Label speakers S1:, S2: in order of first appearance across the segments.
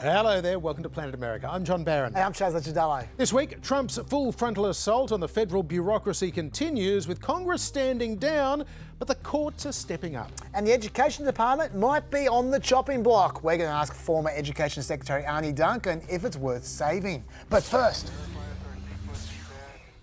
S1: Hello there, welcome to Planet America. I'm John Barron.
S2: Hey, I'm Licciardello.
S1: This week, Trump's full-frontal assault on the federal bureaucracy continues, with Congress standing down, but the courts are stepping up.
S2: And the Education Department might be on the chopping block. We're going to ask former Education Secretary Arne Duncan if it's worth saving. But first,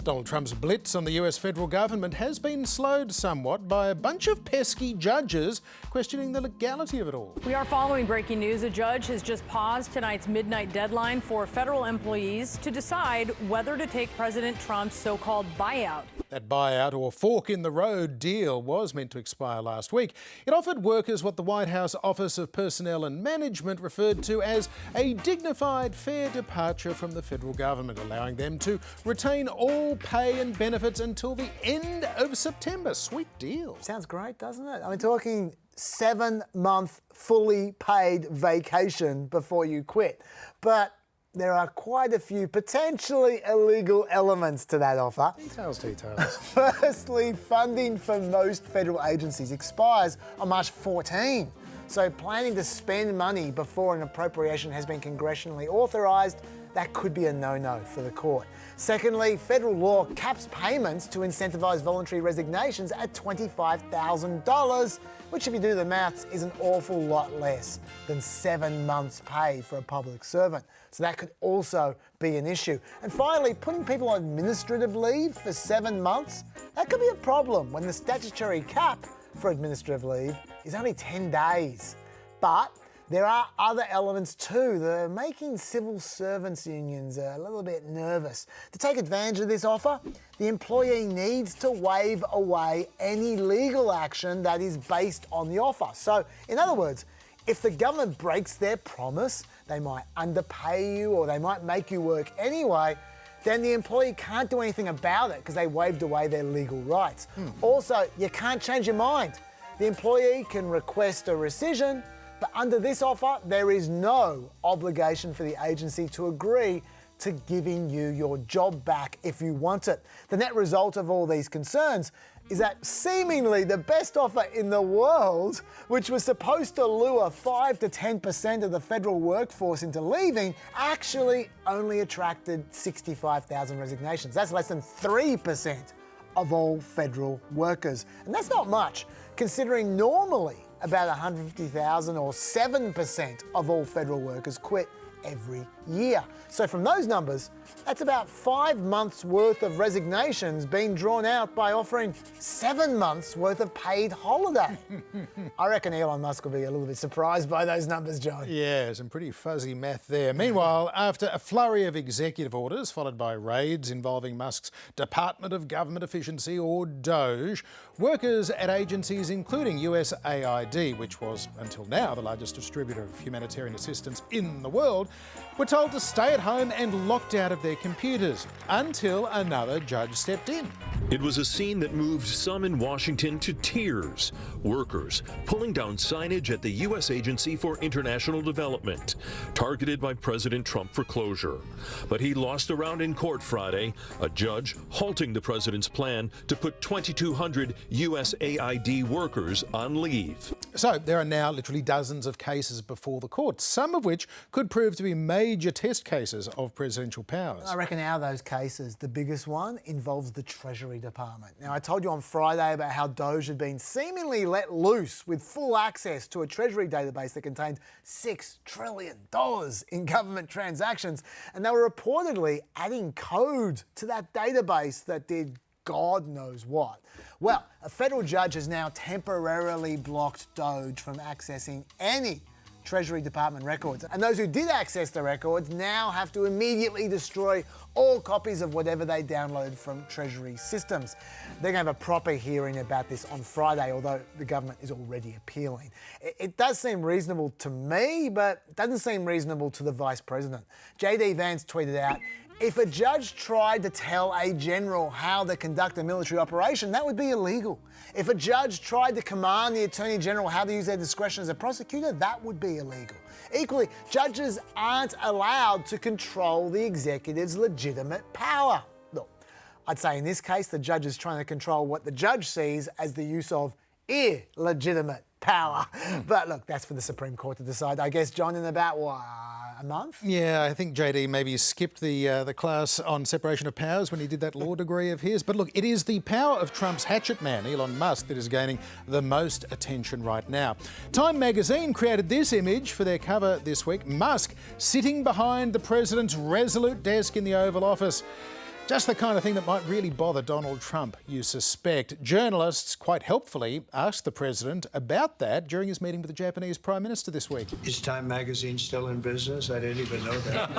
S1: Donald Trump's blitz on the US federal government has been slowed somewhat by a bunch of pesky judges questioning the legality of it all.
S3: We are following breaking news. A judge has just paused tonight's midnight deadline for federal employees to decide whether to take President Trump's so-called buyout.
S1: That buyout, or fork in the road deal, was meant to expire last week. It offered workers what the White House Office of Personnel and Management referred to as a dignified, fair departure from the federal government, allowing them to retain all pay and benefits until the end of September. Sweet deal.
S2: Sounds great, doesn't it? I mean, talking 7-month fully paid vacation before you quit. But there are quite a few potentially illegal elements to that offer.
S1: Details.
S2: Firstly, funding for most federal agencies expires on March 14. So planning to spend money before an appropriation has been congressionally authorised, that could be a no-no for the court. Secondly, federal law caps payments to incentivise voluntary resignations at $25,000, which, if you do the maths, is an awful lot less than 7 months' pay for a public servant. So that could also be an issue. And finally, putting people on administrative leave for 7 months, that could be a problem when the statutory cap for administrative leave is only 10 days. But there are other elements too that are making civil servants unions a little bit nervous. To take advantage of this offer, the employee needs to waive away any legal action that is based on the offer. So, in other words, if the government breaks their promise, they might underpay you or they might make you work anyway, then the employee can't do anything about it because they waived away their legal rights. Also, you can't change your mind. The employee can request a rescission, but under this offer, there is no obligation for the agency to agree to giving you your job back if you want it. The net result of all these concerns is that seemingly the best offer in the world, which was supposed to lure 5 to 10% of the federal workforce into leaving, actually only attracted 65,000 resignations. That's less than 3% of all federal workers. And that's not much, considering normally about 150,000 or 7% of all federal workers quit every year. So from those numbers, that's about 5 months worth of resignations being drawn out by offering 7 months worth of paid holiday. I reckon Elon Musk will be a little bit surprised by those numbers, John.
S1: Yeah, some pretty fuzzy math there. Meanwhile, after a flurry of executive orders followed by raids involving Musk's Department of Government Efficiency, or DOGE, workers at agencies including USAID, which was until now the largest distributor of humanitarian assistance in the world, were told to stay at home and locked out of their computers until another judge stepped in.
S4: It was a scene that moved some in Washington to tears. Workers pulling down signage at the U.S. Agency for International Development, targeted by President Trump for closure. But he lost a round in court Friday, a judge halting the president's plan to put 2,200 USAID workers on leave.
S1: So there are now literally dozens of cases before the courts, some of which could prove to be major test cases of presidential powers.
S2: I reckon out of those cases, the biggest one involves the Treasury Department. Now, I told you on Friday about how DOGE had been seemingly let loose with full access to a Treasury database that contained $6 trillion in government transactions, and they were reportedly adding code to that database that did God knows what. Well, a federal judge has now temporarily blocked DOGE from accessing any Treasury Department records. And those who did access the records now have to immediately destroy all copies of whatever they download from Treasury systems. They're going to have a proper hearing about this on Friday, although the government is already appealing. It does seem reasonable to me, but it doesn't seem reasonable to the Vice President. JD Vance tweeted out, if a judge tried to tell a general how to conduct a military operation, that would be illegal. If a judge tried to command the Attorney General how to use their discretion as a prosecutor, that would be illegal. Equally, judges aren't allowed to control the executive's legitimate power. Look, I'd say in this case, the judge is trying to control what the judge sees as the use of illegitimate power. But look, that's for the Supreme Court to decide, I guess, John, in about, a month?
S1: Yeah, I think JD maybe skipped the class on separation of powers when he did that law degree of his. But look, it is the power of Trump's hatchet man, Elon Musk, that is gaining the most attention right now. Time magazine created this image for their cover this week. Musk sitting behind the president's resolute desk in the Oval Office. Just the kind of thing that might really bother Donald Trump, you suspect. Journalists, quite helpfully, asked the president about that during his meeting with the Japanese Prime Minister this week.
S5: Is Time magazine still in business? I didn't even know that.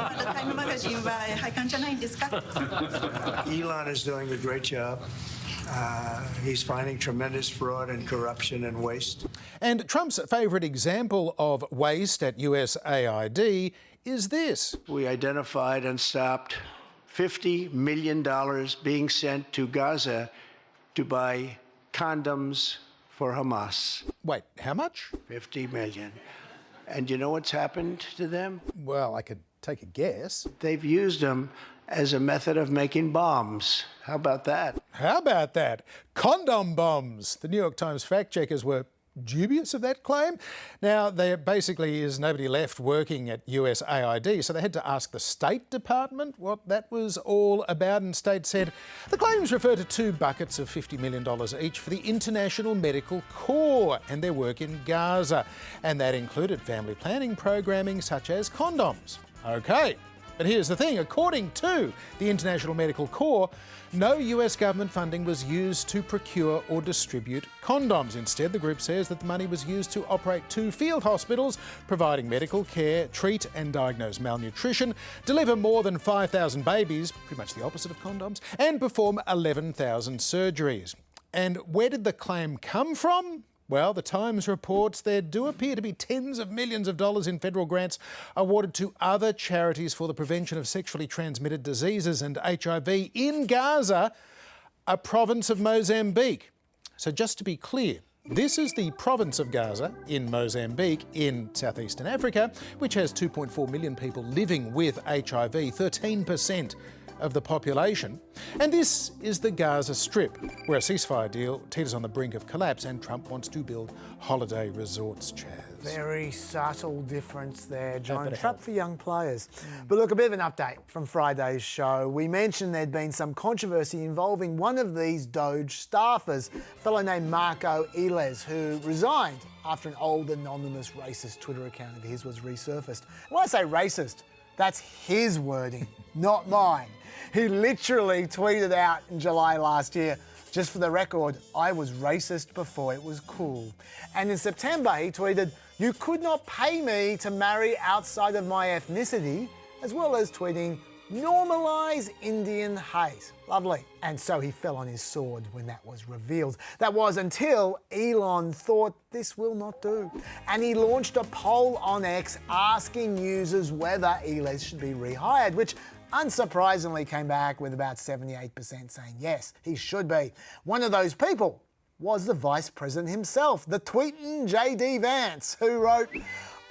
S5: Elon is doing a great job. He's finding tremendous fraud and corruption and waste.
S1: And Trump's favourite example of waste at USAID is this.
S5: We identified and stopped $50 million being sent to Gaza to buy condoms for Hamas.
S1: Wait, how much?
S5: 50 million. And you know what's happened to them?
S1: Well, I could take a guess.
S5: They've used them as a method of making bombs. How about that?
S1: How about that? Condom bombs. The New York Times fact checkers were dubious of that claim. Now, there basically is nobody left working at USAID, so they had to ask the State Department what that was all about, and State said the claims refer to 2 buckets of $50 million each for the International Medical Corps and their work in Gaza, and that included family planning programming such as condoms. Okay. But here's the thing, according to the International Medical Corps, no US government funding was used to procure or distribute condoms. Instead, the group says that the money was used to operate 2 field hospitals, providing medical care, treat and diagnose malnutrition, deliver more than 5,000 babies, pretty much the opposite of condoms, and perform 11,000 surgeries. And where did the claim come from? Well, the Times reports there do appear to be tens of millions of dollars in federal grants awarded to other charities for the prevention of sexually transmitted diseases and HIV in Gaza, a province of Mozambique. So just to be clear, this is the province of Gaza in Mozambique in southeastern Africa, which has 2.4 million people living with HIV, 13% of the population. And this is the Gaza Strip, where a ceasefire deal teeters on the brink of collapse and Trump wants to build holiday resorts, Chaz.
S2: Very subtle difference there, John.
S1: That
S2: Trump for young players. But look, a bit of an update from Friday's show. We mentioned there'd been some controversy involving one of these DOGE staffers, a fellow named Marco Eles, who resigned after an old anonymous racist Twitter account of his was resurfaced. And when I say racist, that's his wording, not mine. He literally tweeted out in July last year, just for the record, I was racist before it was cool. And in September, he tweeted, you could not pay me to marry outside of my ethnicity, as well as tweeting, normalise Indian hate. Lovely. And so he fell on his sword when that was revealed. That was until Elon thought this will not do. And he launched a poll on X asking users whether Eles should be rehired, which unsurprisingly came back with about 78% saying yes, he should be. One of those people was the Vice President himself, the tweetin' JD Vance, who wrote,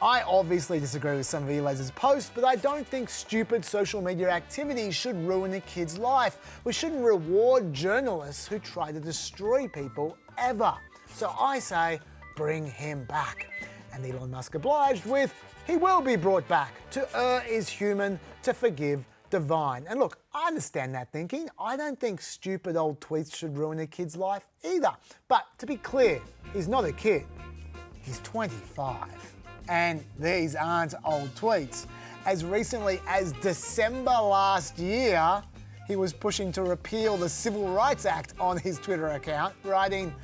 S2: I obviously disagree with some of Eles's posts, but I don't think stupid social media activities should ruin a kid's life. We shouldn't reward journalists who try to destroy people ever. So I say, bring him back. And Elon Musk obliged with, he will be brought back. To err is human, to forgive divine. And look, I understand that thinking. I don't think stupid old tweets should ruin a kid's life either. But to be clear, he's not a kid. He's 25. And these aren't old tweets. As recently as December last year, he was pushing to repeal the Civil Rights Act on his Twitter account, writing,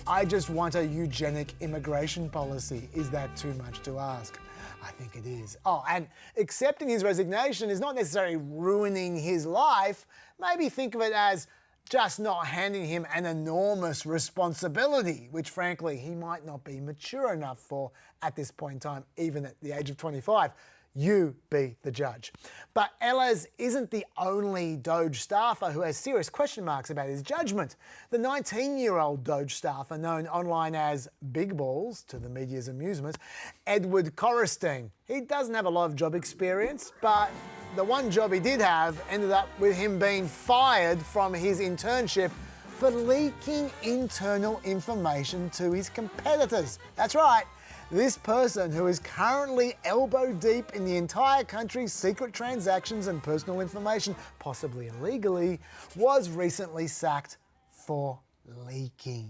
S2: I just want a eugenic immigration policy. Is that too much to ask? I think it is. Oh, and accepting his resignation is not necessarily ruining his life. Maybe think of it as just not handing him an enormous responsibility, which frankly he might not be mature enough for at this point in time, even at the age of 25. You be the judge. But Eles isn't the only DOGE staffer who has serious question marks about his judgment. The 19-year-old DOGE staffer, known online as Big Balls, to the media's amusement, Edward Correstein. He doesn't have a lot of job experience, but the one job he did have ended up with him being fired from his internship for leaking internal information to his competitors. That's right. This person, who is currently elbow deep in the entire country's secret transactions and personal information, possibly illegally, was recently sacked for leaking.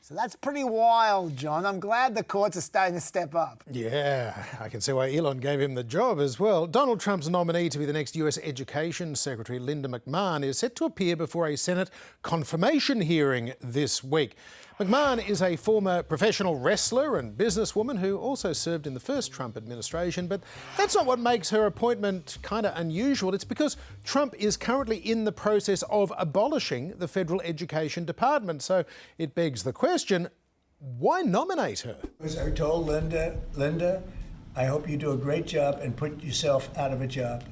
S2: So that's pretty wild, John. I'm glad the courts are starting to step up.
S1: Yeah, I can see why Elon gave him the job as well. Donald Trump's nominee to be the next US Education Secretary, Linda McMahon, is set to appear before a Senate confirmation hearing this week. McMahon is a former professional wrestler and businesswoman who also served in the first Trump administration, but that's not what makes her appointment kind of unusual. It's because Trump is currently in the process of abolishing the federal education department. So it begs the question, why nominate her?
S5: As I told Linda, I hope you do a great job and put yourself out of a job.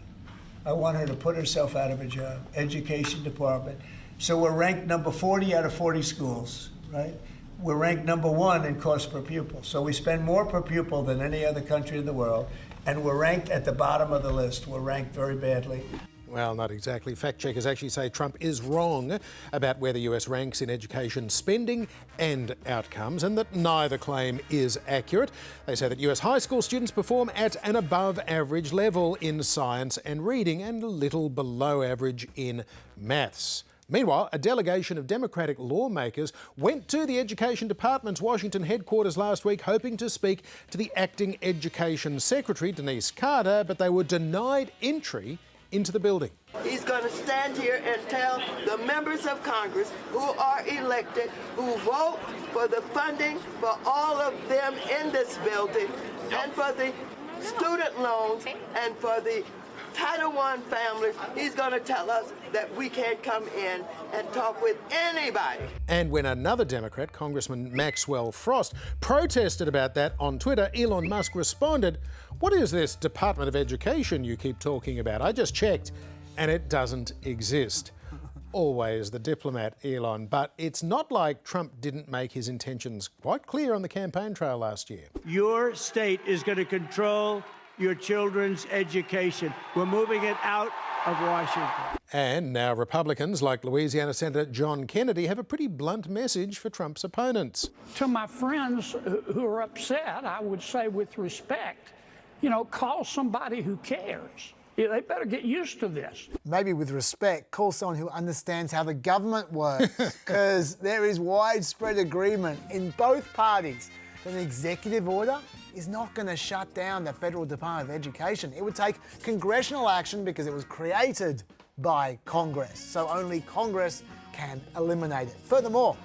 S5: I want her to put herself out of a job. Education department. So we're ranked number 40 out of 40 schools. Right? We're ranked number 1 in cost per pupil. So we spend more per pupil than any other country in the world, and we're ranked at the bottom of the list. We're ranked very badly.
S1: Well, not exactly. Fact checkers actually say Trump is wrong about where the US ranks in education spending and outcomes, and that neither claim is accurate. They say that US high school students perform at an above average level in science and reading and a little below average in maths. Meanwhile, a delegation of Democratic lawmakers went to the Education Department's Washington headquarters last week hoping to speak to the acting Education Secretary, Denise Carter, but they were denied entry into the building.
S6: He's going to stand here and tell the members of Congress who are elected, who vote for the funding for all of them in this building, and for the student loans, and for the Title I families, he's going to tell us that we can't come in and talk with anybody.
S1: And when another Democrat, Congressman Maxwell Frost, protested about that on Twitter, Elon Musk responded, "What is this Department of Education you keep talking about? I just checked, and it doesn't exist." Always the diplomat, Elon, but it's not like Trump didn't make his intentions quite clear on the campaign trail last year.
S7: Your state is going to control your children's education. We're moving it out of Washington.
S1: And now Republicans like Louisiana Senator John Kennedy have a pretty blunt message for Trump's opponents.
S8: To my friends who are upset, I would say with respect, call somebody who cares. They better get used to this.
S2: Maybe with respect, call someone who understands how the government works, because there is widespread agreement in both parties that an executive order is not going to shut down the Federal Department of Education. It would take congressional action because it was created by Congress, so only Congress can eliminate it. Furthermore,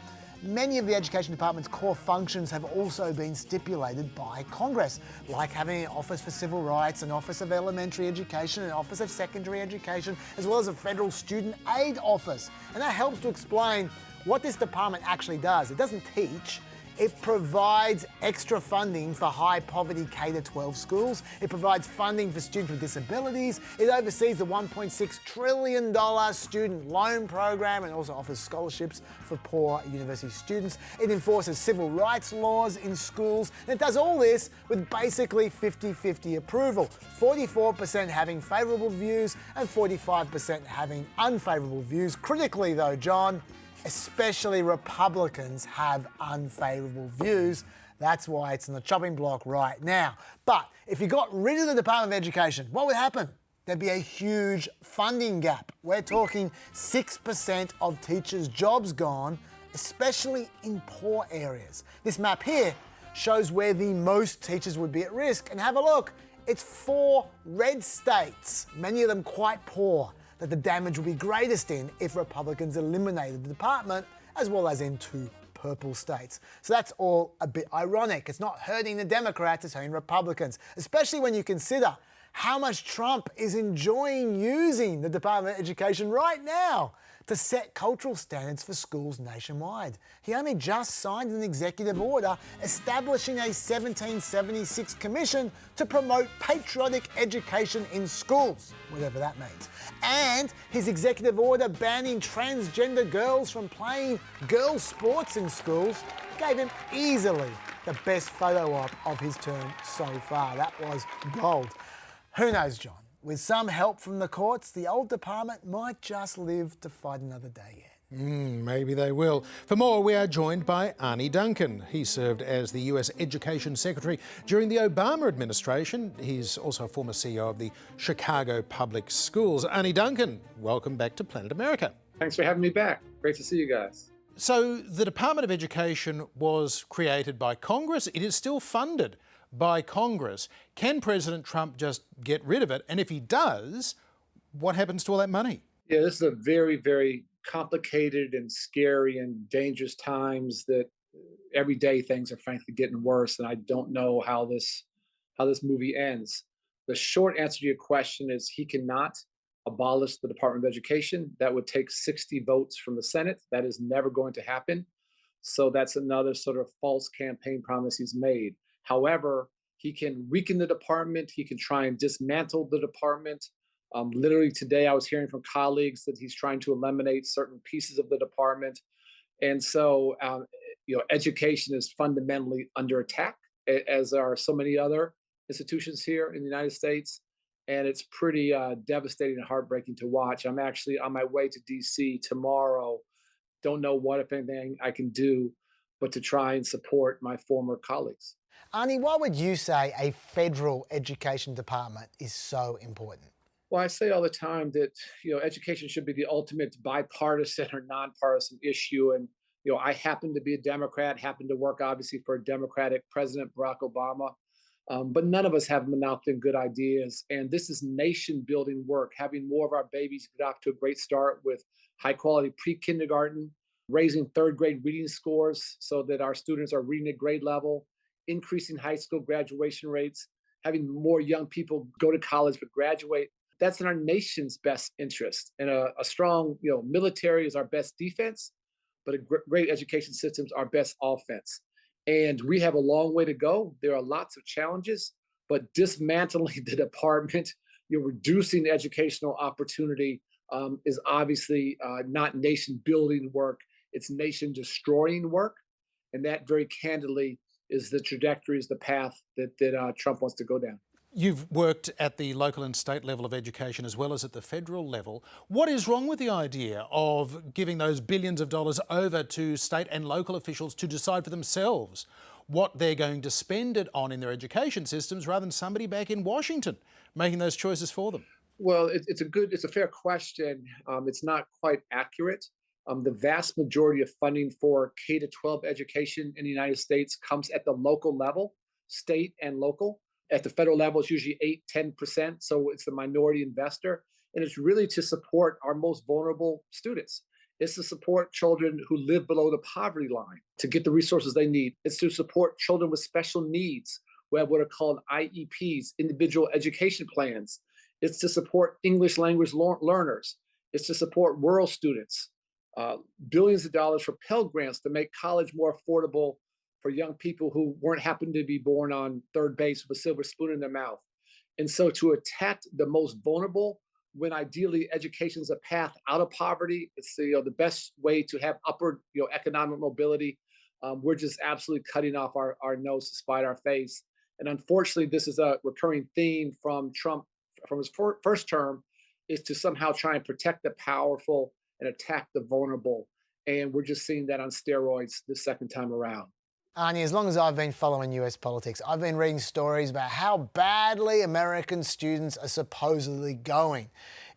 S2: many of the Education Department's core functions have also been stipulated by Congress, like having an Office for Civil Rights, an Office of Elementary Education, an Office of Secondary Education, as well as a Federal Student Aid Office. And that helps to explain what this department actually does. It doesn't teach. It provides extra funding for high poverty K-12 schools. It provides funding for students with disabilities. It oversees the $1.6 trillion student loan program and also offers scholarships for poor university students. It enforces civil rights laws in schools. And it does all this with basically 50-50 approval. 44% having favourable views and 45% having unfavourable views. Critically though, John, especially Republicans have unfavourable views. That's why it's on the chopping block right now. But if you got rid of the Department of Education, what would happen? There'd be a huge funding gap. We're talking 6% of teachers' jobs gone, especially in poor areas. This map here shows where the most teachers would be at risk. And have a look. It's 4 red states, many of them quite poor, that the damage will be greatest in if Republicans eliminated the department, as well as in 2 purple states. So that's all a bit ironic. It's not hurting the Democrats, it's hurting Republicans, especially when you consider how much Trump is enjoying using the Department of Education right now to set cultural standards for schools nationwide. He only just signed an executive order establishing a 1776 commission to promote patriotic education in schools, whatever that means. And his executive order banning transgender girls from playing girls' sports in schools gave him easily the best photo op of his term so far. That was gold. Who knows, John? With some help from the courts, the old department might just live to fight another day yet.
S1: Maybe they will. For more, we are joined by Arne Duncan. He served as the US Education Secretary during the Obama administration. He's also a former CEO of the Chicago Public Schools. Arne Duncan, welcome back to Planet America.
S9: Thanks for having me back. Great to see you guys.
S1: So the Department of Education was created by Congress. It is still funded by Congress. Can President Trump just get rid of it? And if he does, what happens to all that money?
S9: Yeah, this is a very, very complicated and scary and dangerous times that every day things are frankly getting worse. And I don't know how this movie ends. The short answer to your question is he cannot abolish the Department of Education. That would take 60 votes from the Senate. That is never going to happen. So that's another sort of false campaign promise he's made. However, he can weaken the department. He can try and dismantle the department. Literally today, I was hearing from colleagues that he's trying to eliminate certain pieces of the department. And so, education is fundamentally under attack, as are so many other institutions here in the United States. And it's pretty devastating and heartbreaking to watch. I'm actually on my way to DC tomorrow. Don't know what, if anything, I can do, but to try and support my former colleagues.
S2: Arne, why would you say a federal education department is so important?
S9: Well, I say all the time that, education should be the ultimate bipartisan or nonpartisan issue. And, I happen to be a Democrat, happen to work obviously for a Democratic President, Barack Obama. But none of us have monopoly on good ideas. And this is nation building work, having more of our babies get off to a great start with high quality pre-kindergarten, raising third grade reading scores so that our students are reading at grade level, increasing high school graduation rates, having more young people go to college but graduate. That's in our nation's best interest. And a strong, military is our best defense, but a great education system is our best offense. And we have a long way to go. There are lots of challenges, but dismantling the department, reducing educational opportunity is obviously not nation building work. It's nation destroying work. And that very candidly is the trajectory, is the path that Trump wants to go down.
S1: You've worked at the local and state level of education as well as at the federal level. What is wrong with the idea of giving those billions of dollars over to state and local officials to decide for themselves what they're going to spend it on in their education systems rather than somebody back in Washington making those choices for them?
S9: Well, it's a fair question. It's not quite accurate. The vast majority of funding for K-12 education in the United States comes at the local level, state and local. At the federal level, it's usually 8-10%. So it's the minority investor. And it's really to support our most vulnerable students. It's to support children who live below the poverty line to get the resources they need. It's to support children with special needs who have what are called IEPs, individual education plans. It's to support English language learners. It's to support rural students. Billions of dollars for Pell Grants to make college more affordable for young people who happen to be born on third base with a silver spoon in their mouth. And so to attack the most vulnerable, when ideally education is a path out of poverty, it's the best way to have upward economic mobility. We're just absolutely cutting off our nose to spite our face. And unfortunately, this is a recurring theme from Trump from his first term, is to somehow try and protect the powerful and attack the vulnerable. And we're just seeing that on steroids the second time around.
S2: Arne, as long as I've been following US politics, I've been reading stories about how badly American students are supposedly going.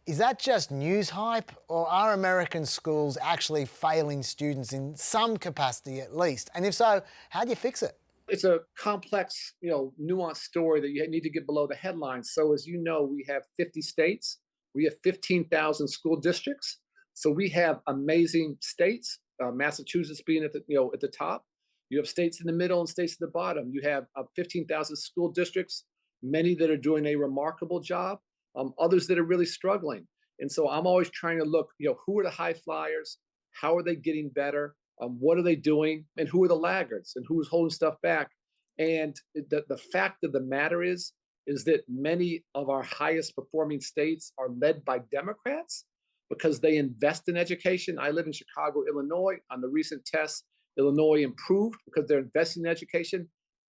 S2: Is that just news hype, or are American schools actually failing students in some capacity at least? And if so, how do you fix it?
S9: It's a complex, nuanced story that you need to get below the headlines. So as you know, we have 50 states. We have 15,000 school districts. So we have amazing states, Massachusetts being at the top. You have states in the middle and states at the bottom. You have 15,000 school districts, many that are doing a remarkable job, others that are really struggling. And so I'm always trying to look, who are the high flyers? How are they getting better? What are they doing? And who are the laggards? And who is holding stuff back? And the fact of the matter is that many of our highest performing states are led by Democrats because they invest in education. I live in Chicago, Illinois. On the recent tests, Illinois improved because they're investing in education.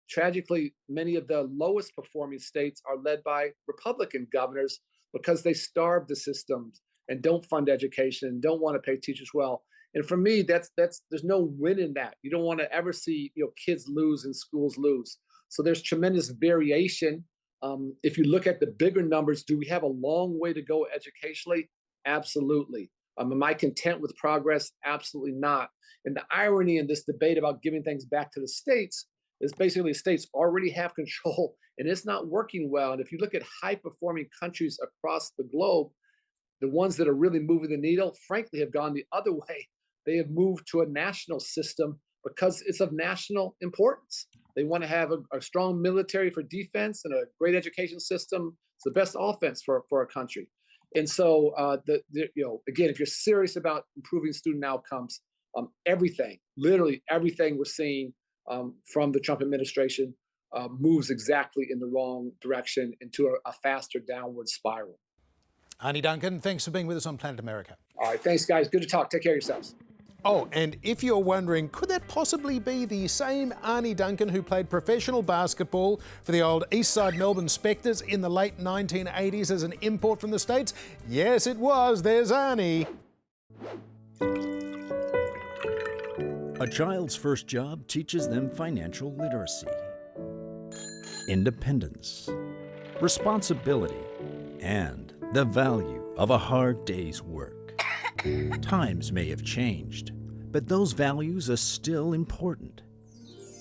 S9: Tragically, many of the lowest performing states are led by Republican governors because they starve the systems and don't fund education and don't want to pay teachers well. And for me, that's there's no win in that. You don't want to ever see kids lose and schools lose. So there's tremendous variation. If you look at the bigger numbers, do we have a long way to go educationally? Absolutely. Am I content with progress? Absolutely not. And the irony in this debate about giving things back to the states is basically states already have control and it's not working well. And if you look at high-performing countries across the globe, the ones that are really moving the needle, frankly, have gone the other way. They have moved to a national system because it's of national importance. They want to have a strong military for defense and a great education system. It's the best offense for a country. And so, again, if you're serious about improving student outcomes, everything, literally everything we're seeing from the Trump administration moves exactly in the wrong direction into a faster downward spiral.
S1: Arne Duncan, thanks for being with us on Planet America.
S9: All right, thanks, guys. Good to talk. Take care of yourselves.
S1: Oh, and if you're wondering, could that possibly be the same Arne Duncan who played professional basketball for the old Eastside Melbourne Spectres in the late 1980s as an import from the States? Yes, it was. There's Arnie.
S10: A child's first job teaches them financial literacy, independence, responsibility, and the value of a hard day's work. Times may have changed, but those values are still important.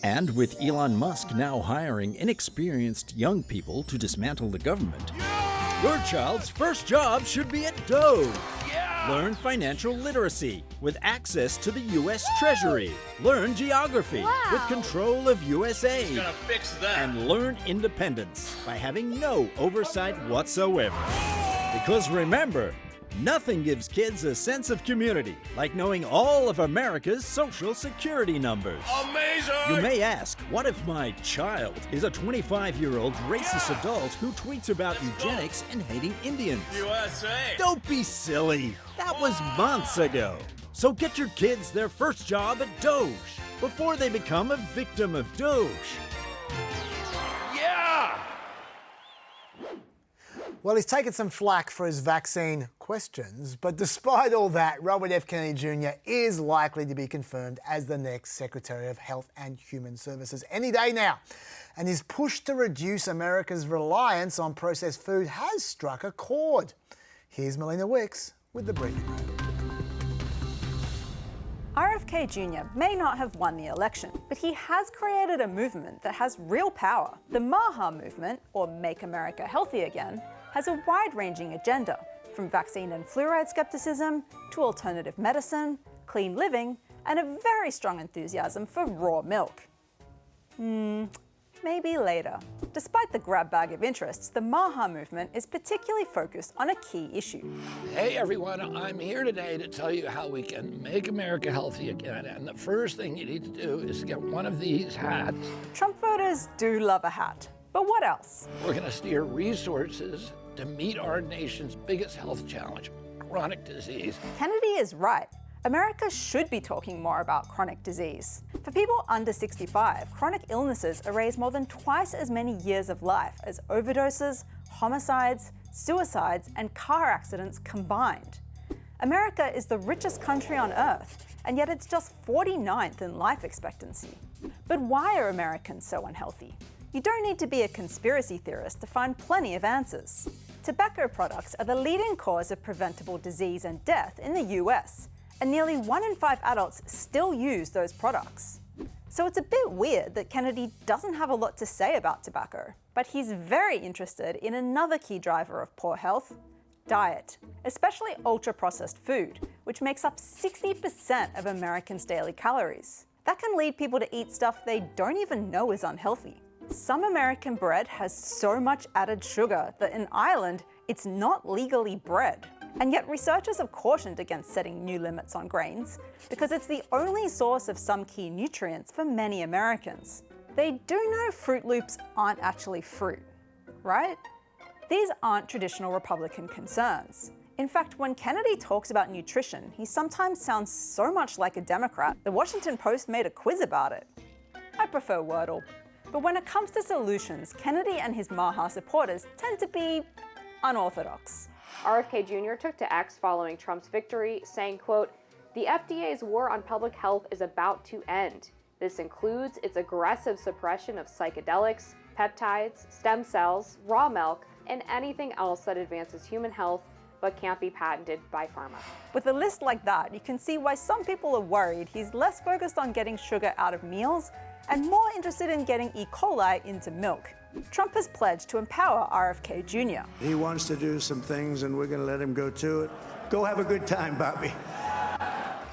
S10: And with Elon Musk now hiring inexperienced young people to dismantle the government, your child's first job should be at DOGE. Learn financial literacy with access to the U.S. Treasury. Learn geography with control of U.S. aid.
S11: Gonna fix that.
S10: And learn independence by having no oversight whatsoever. Because remember, nothing gives kids a sense of community like knowing all of America's social security numbers.
S11: Amazing!
S10: You may ask, what if my child is a 25-year-old racist adult who tweets about eugenics and hating Indians?
S11: USA!
S10: Don't be silly. That was months ago. So get your kids their first job at DOGE before they become a victim of DOGE.
S11: Yeah!
S2: Well, he's taken some flack for his vaccine questions, but despite all that, Robert F. Kennedy Jr. is likely to be confirmed as the next Secretary of Health and Human Services any day now. And his push to reduce America's reliance on processed food has struck a chord. Here's Melina Wicks with the briefing.
S12: RFK Jr. may not have won the election, but he has created a movement that has real power. The MAHA movement, or Make America Healthy Again, has a wide-ranging agenda, from vaccine and fluoride skepticism to alternative medicine, clean living, and a very strong enthusiasm for raw milk. Maybe later. Despite the grab bag of interests, the MAHA movement is particularly focused on a key issue.
S13: Hey everyone, I'm here today to tell you how we can make America healthy again. And the first thing you need to do is get one of these hats.
S12: Trump voters do love a hat, but what else?
S13: We're going to steer resources to meet our nation's biggest health challenge, chronic disease.
S12: Kennedy is right. America should be talking more about chronic disease. For people under 65, chronic illnesses erase more than twice as many years of life as overdoses, homicides, suicides, and car accidents combined. America is the richest country on earth, and yet it's just 49th in life expectancy. But why are Americans so unhealthy? You don't need to be a conspiracy theorist to find plenty of answers. Tobacco products are the leading cause of preventable disease and death in the US, and nearly 1 in 5 adults still use those products. So it's a bit weird that Kennedy doesn't have a lot to say about tobacco, but he's very interested in another key driver of poor health: diet, especially ultra-processed food, which makes up 60% of Americans' daily calories. That can lead people to eat stuff they don't even know is unhealthy. Some American bread has so much added sugar that in Ireland, it's not legally bread. And yet researchers have cautioned against setting new limits on grains because it's the only source of some key nutrients for many Americans. They do know Fruit Loops aren't actually fruit, right? These aren't traditional Republican concerns. In fact, when Kennedy talks about nutrition, he sometimes sounds so much like a Democrat. The Washington Post made a quiz about it. I prefer Wordle. But when it comes to solutions, Kennedy and his MAHA supporters tend to be unorthodox.
S14: RFK Jr. took to X following Trump's victory, saying, quote,
S11: The FDA's war on public health is about to end. This includes its aggressive suppression of psychedelics, peptides, stem cells, raw milk, and anything else that advances human health but can't be patented by pharma.
S12: With a list like that, you can see why some people are worried he's less focused on getting sugar out of meals and more interested in getting E. coli into milk. Trump has pledged to empower RFK Jr.
S14: He wants to do some things and we're going to let him go to it. Go have a good time, Bobby.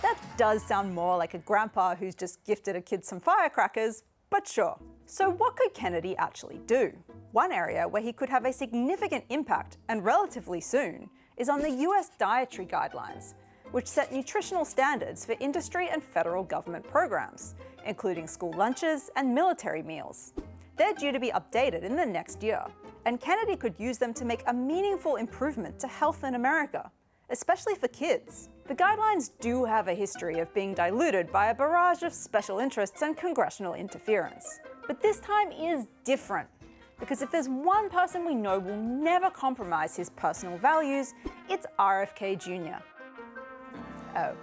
S12: That does sound more like a grandpa who's just gifted a kid some firecrackers, but sure. So what could Kennedy actually do? One area where he could have a significant impact, and relatively soon, is on the US dietary guidelines, which set nutritional standards for industry and federal government programs, including school lunches and military meals. They're due to be updated in the next year, and Kennedy could use them to make a meaningful improvement to health in America, especially for kids. The guidelines do have a history of being diluted by a barrage of special interests and congressional interference. But this time is different, because if there's one person we know will never compromise his personal values, it's RFK Jr. Oh.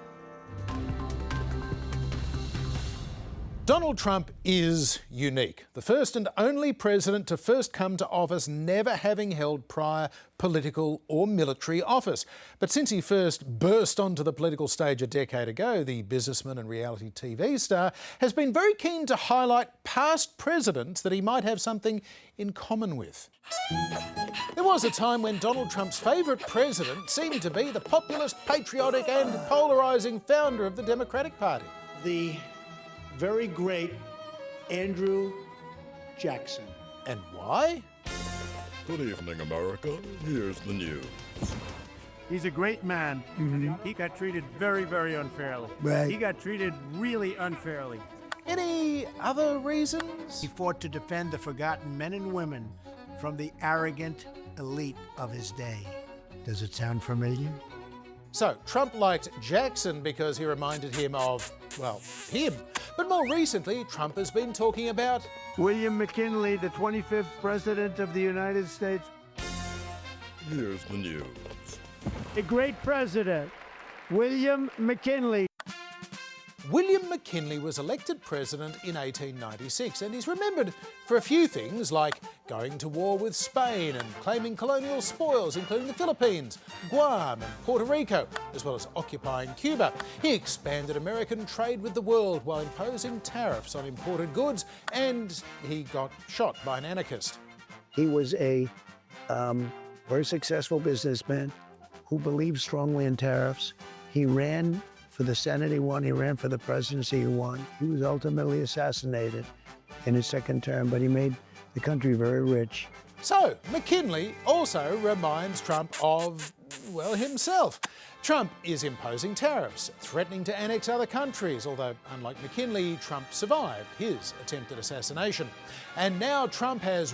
S1: Donald Trump is unique. The first and only president to first come to office never having held prior political or military office. But since he first burst onto the political stage a decade ago, the businessman and reality TV star has been very keen to highlight past presidents that he might have something in common with. There was a time when Donald Trump's favourite president seemed to be the populist, patriotic and polarising founder of the Democratic Party.
S14: The very great Andrew Jackson.
S1: And why?
S15: Good evening, America. Here's the news.
S16: He's a great man.
S14: Mm-hmm.
S16: He got treated very, very unfairly.
S14: Right.
S16: He got treated really unfairly.
S1: Any other reasons?
S14: He fought to defend the forgotten men and women from the arrogant elite of his day. Does it sound familiar?
S1: So, Trump liked Jackson because he reminded him of, well, him. But more recently, Trump has been talking about
S16: William McKinley, the 25th President of the United States.
S15: Here's the news.
S16: A great president, William McKinley.
S1: William McKinley was elected president in 1896 and he's remembered for a few things like going to war with Spain and claiming colonial spoils, including the Philippines, Guam and Puerto Rico, as well as occupying Cuba. He expanded American trade with the world while imposing tariffs on imported goods, and he got shot by an anarchist.
S14: He was a very successful businessman who believed strongly in tariffs. He ran for the Senate, he won. He ran for the presidency, he won. He was ultimately assassinated in his second term, but he made the country very rich.
S1: So, McKinley also reminds Trump of, well, himself. Trump is imposing tariffs, threatening to annex other countries, although, unlike McKinley, Trump survived his attempted assassination. And now Trump has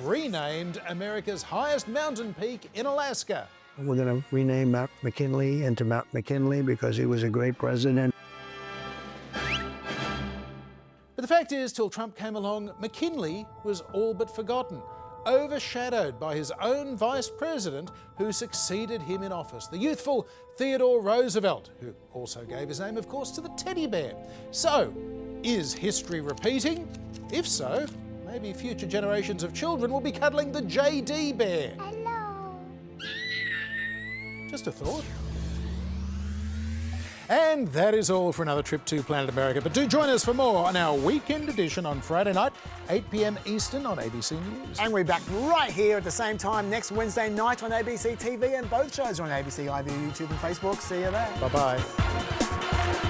S1: renamed America's highest mountain peak in Alaska.
S14: We're going to rename Mount McKinley into Mount McKinley because he was a great president.
S1: But the fact is, till Trump came along, McKinley was all but forgotten, overshadowed by his own vice president who succeeded him in office, the youthful Theodore Roosevelt, who also gave his name, of course, to the teddy bear. So, is history repeating? If so, maybe future generations of children will be cuddling the JD bear. Just a thought. And that is all for another trip to Planet America. But do join us for more on our weekend edition on Friday night, 8 p.m. Eastern on ABC News.
S2: And we're back right here at the same time next Wednesday night on ABC TV, and both shows are on ABC iView, YouTube and Facebook. See you there.
S1: Bye-bye.